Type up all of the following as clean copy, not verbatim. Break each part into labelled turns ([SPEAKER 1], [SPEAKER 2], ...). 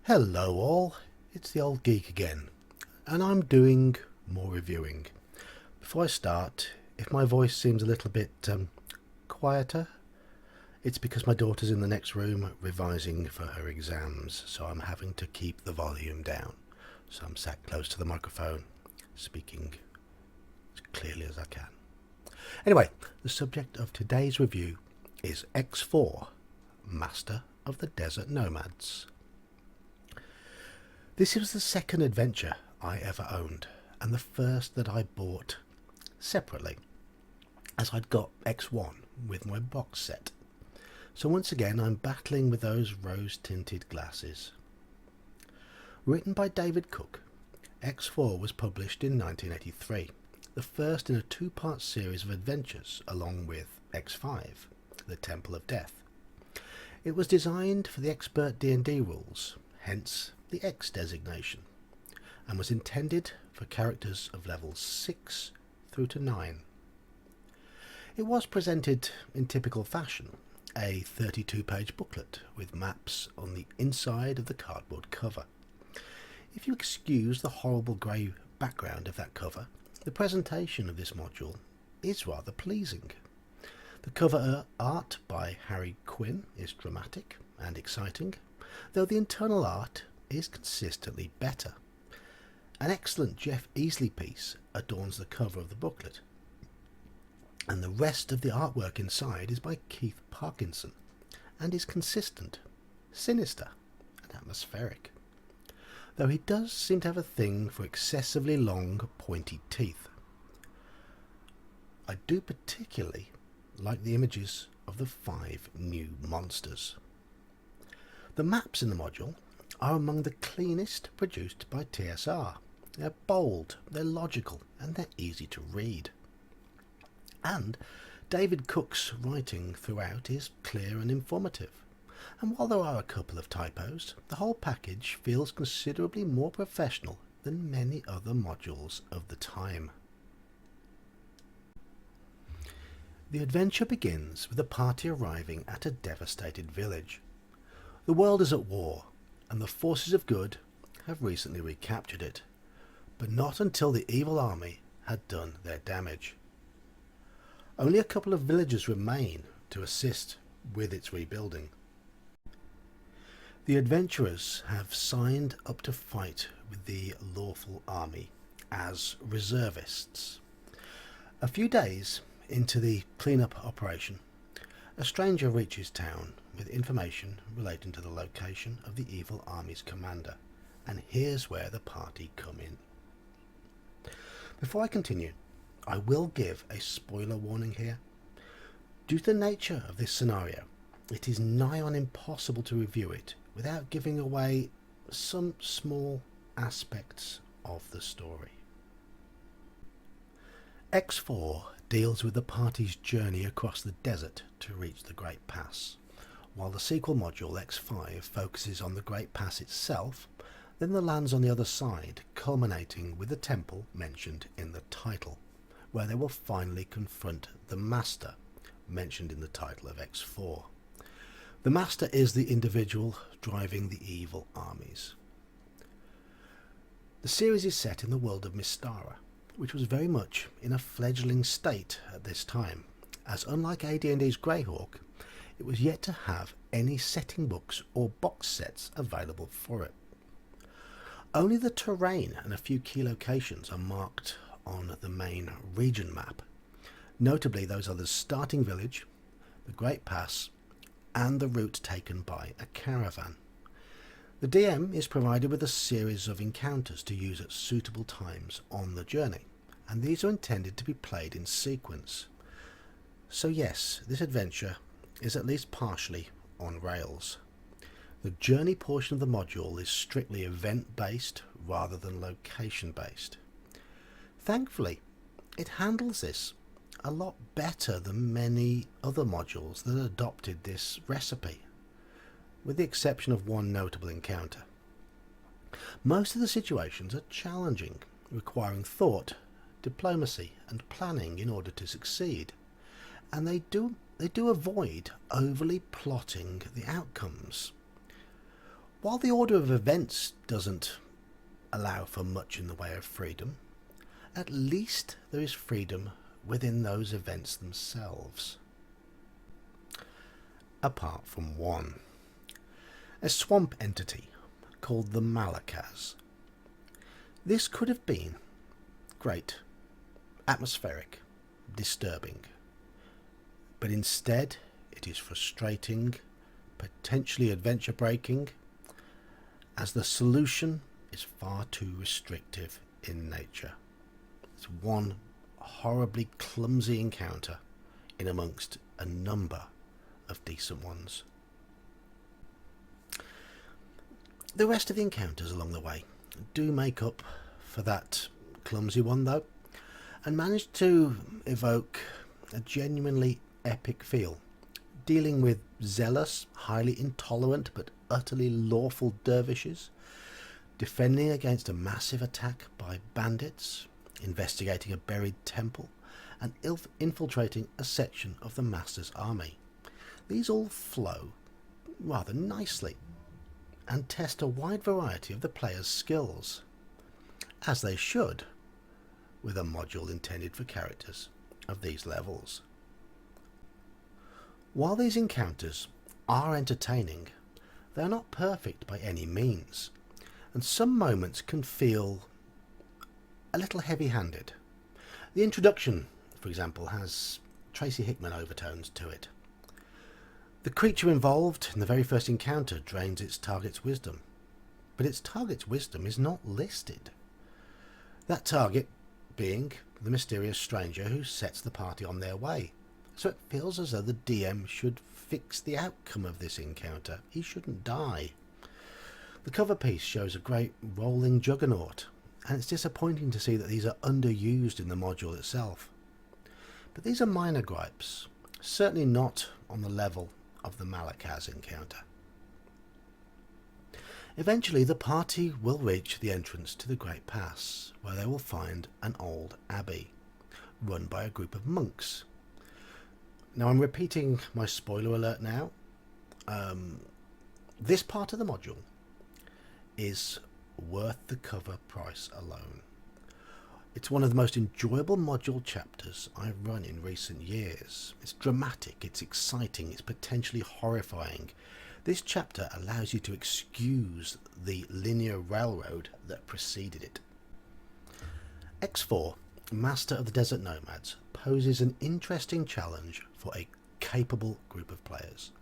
[SPEAKER 1] Hello all, it's the old geek again, and I'm doing more reviewing. Before I start, if my voice seems a little bit quieter, it's because my daughter's in the next room revising for her exams, so I'm having to keep the volume down. So I'm sat close to the microphone, speaking as clearly as I can. Anyway, the subject of today's review is X4, Master of the Desert Nomads. This was the second adventure I ever owned, and the first that I bought separately, as I'd got X1 with my box set. So once again I'm battling with those rose-tinted glasses. Written by David Cook, X4 was published in 1983, the first in a two-part series of adventures along with X5, the Temple of Death. It was designed for the expert D&D rules, hence the X designation, and was intended for characters of levels 6 through to 9. It was presented in typical fashion, a 32-page booklet with maps on the inside of the cardboard cover. If you excuse the horrible grey background of that cover, the presentation of this module is rather pleasing. The cover art by Harry Quinn is dramatic and exciting, though the internal art is consistently better. An excellent Jeff Easley piece adorns the cover of the booklet, and the rest of the artwork inside is by Keith Parkinson and is consistent, sinister and atmospheric, though he does seem to have a thing for excessively long pointy teeth. I do particularly like the images of the 5 new monsters. The maps in the module are among the cleanest produced by TSR. They're bold, they're logical, and they're easy to read. And David Cook's writing throughout is clear and informative. And while there are a couple of typos, the whole package feels considerably more professional than many other modules of the time. The adventure begins with the party arriving at a devastated village. The world is at war, and the forces of good have recently recaptured it, but not until the evil army had done their damage. Only a couple of villagers remain to assist with its rebuilding. The adventurers have signed up to fight with the lawful army as reservists. A few days into the clean-up operation, a stranger reaches town with information relating to the location of the evil army's commander, and here's where the party come in. Before I continue, I will give a spoiler warning here. Due to the nature of this scenario, it is nigh on impossible to review it without giving away some small aspects of the story. X4 deals with the party's journey across the desert to reach the Great Pass, while the sequel module X5 focuses on the Great Pass itself, then the lands on the other side, culminating with the temple mentioned in the title, where they will finally confront the Master, mentioned in the title of X4. The Master is the individual driving the evil armies. The series is set in the world of Mystara, which was very much in a fledgling state at this time, as unlike AD&D's Greyhawk, it was yet to have any setting books or box sets available for it. Only the terrain and a few key locations are marked on the main region map. Notably, those are the starting village, the Great Pass, and the route taken by a caravan. The DM is provided with a series of encounters to use at suitable times on the journey, and these are intended to be played in sequence. So yes, this adventure is at least partially on rails. The journey portion of the module is strictly event-based rather than location-based. Thankfully, it handles this a lot better than many other modules that adopted this recipe, with the exception of one notable encounter. Most of the situations are challenging, requiring thought, diplomacy and planning in order to succeed, and they do avoid overly plotting the outcomes. While the order of events doesn't allow for much in the way of freedom, at least there is freedom within those events themselves. Apart from one. A swamp entity called the Malakaz. This could have been great, atmospheric, disturbing, but instead it is frustrating, potentially adventure-breaking, as the solution is far too restrictive in nature. It's one horribly clumsy encounter in amongst a number of decent ones. The rest of the encounters along the way do make up for that clumsy one though, and manage to evoke a genuinely epic feel, dealing with zealous, highly intolerant but utterly lawful dervishes, defending against a massive attack by bandits, investigating a buried temple, and infiltrating a section of the Master's army. These all flow rather nicely and test a wide variety of the player's skills, as they should, with a module intended for characters of these levels. While these encounters are entertaining, they are not perfect by any means, and some moments can feel a little heavy-handed. The introduction, for example, has Tracy Hickman overtones to it. The creature involved in the very first encounter drains its target's wisdom, but its target's wisdom is not listed. That target being the mysterious stranger who sets the party on their way. So it feels as though the DM should fix the outcome of this encounter. He shouldn't die. The cover piece shows a great rolling Juggernaut, and it's disappointing to see that these are underused in the module itself. But these are minor gripes, certainly not on the level of the Malakaz encounter. Eventually the party will reach the entrance to the Great Pass, where they will find an old abbey, run by a group of monks. Now I'm repeating my spoiler alert now. This part of the module is worth the cover price alone. It's one of the most enjoyable module chapters I've run in recent years. It's dramatic, it's exciting, it's potentially horrifying. This chapter allows you to excuse the linear railroad that preceded it. X4, Master of the Desert Nomads, poses an interesting challenge for a capable group of players.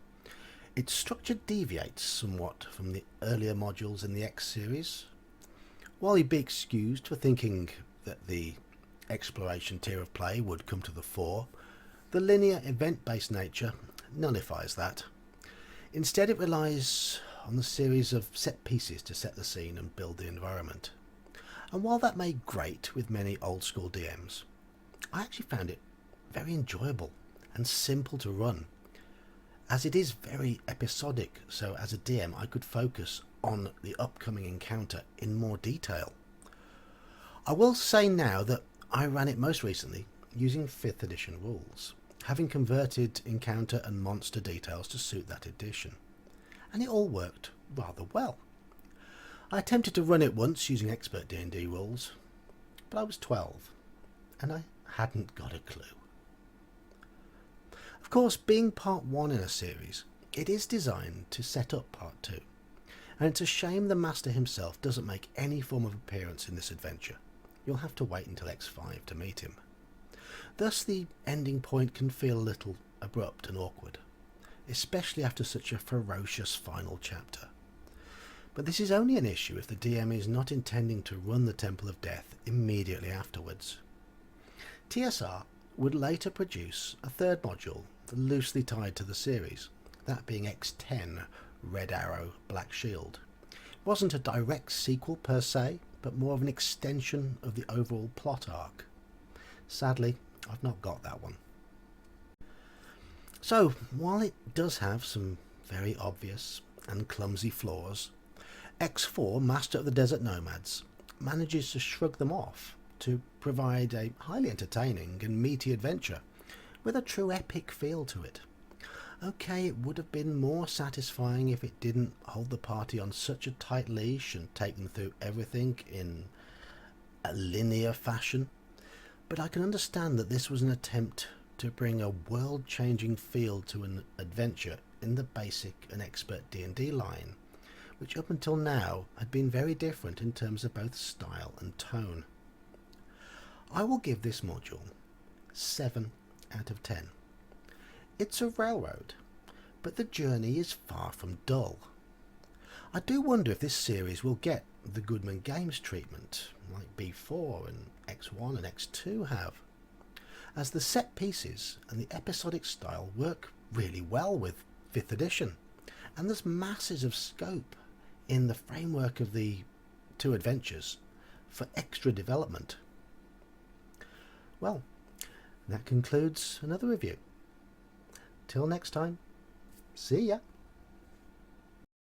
[SPEAKER 1] Its structure deviates somewhat from the earlier modules in the X series. While you'd be excused for thinking that the exploration tier of play would come to the fore, the linear event-based nature nullifies that. Instead, it relies on the series of set pieces to set the scene and build the environment. And while that made great with many old school DMs, I actually found it very enjoyable and simple to run, as it is very episodic, so as a DM I could focus on the upcoming encounter in more detail. I will say now that I ran it most recently using 5th edition rules, having converted encounter and monster details to suit that edition, and it all worked rather well. I attempted to run it once using expert D&D rules, but I was 12 and I hadn't got a clue. Of course, being part 1 in a series, it is designed to set up part 2, and it's a shame the Master himself doesn't make any form of appearance in this adventure. You'll have to wait until X5 to meet him. Thus the ending point can feel a little abrupt and awkward, especially after such a ferocious final chapter. But this is only an issue if the DM is not intending to run the Temple of Death immediately afterwards. TSR would later produce a third module loosely tied to the series, that being X10 Red Arrow Black Shield. It wasn't a direct sequel per se, but more of an extension of the overall plot arc. Sadly, I've not got that one. So, while it does have some very obvious and clumsy flaws, X4, Master of the Desert Nomads, manages to shrug them off to provide a highly entertaining and meaty adventure with a true epic feel to it. Okay, it would have been more satisfying if it didn't hold the party on such a tight leash and take them through everything in a linear fashion, but I can understand that this was an attempt to bring a world-changing feel to an adventure in the basic and expert D&D line, which up until now had been very different in terms of both style and tone. I will give this module 7 out of 10. It's a railroad, but the journey is far from dull. I do wonder if this series will get the Goodman Games treatment, like B4 and X1 and X2 have, as the set pieces and the episodic style work really well with 5th edition, and there's masses of scope in the framework of the 2 adventures for extra development. Well, that concludes another review. Till next time, see ya!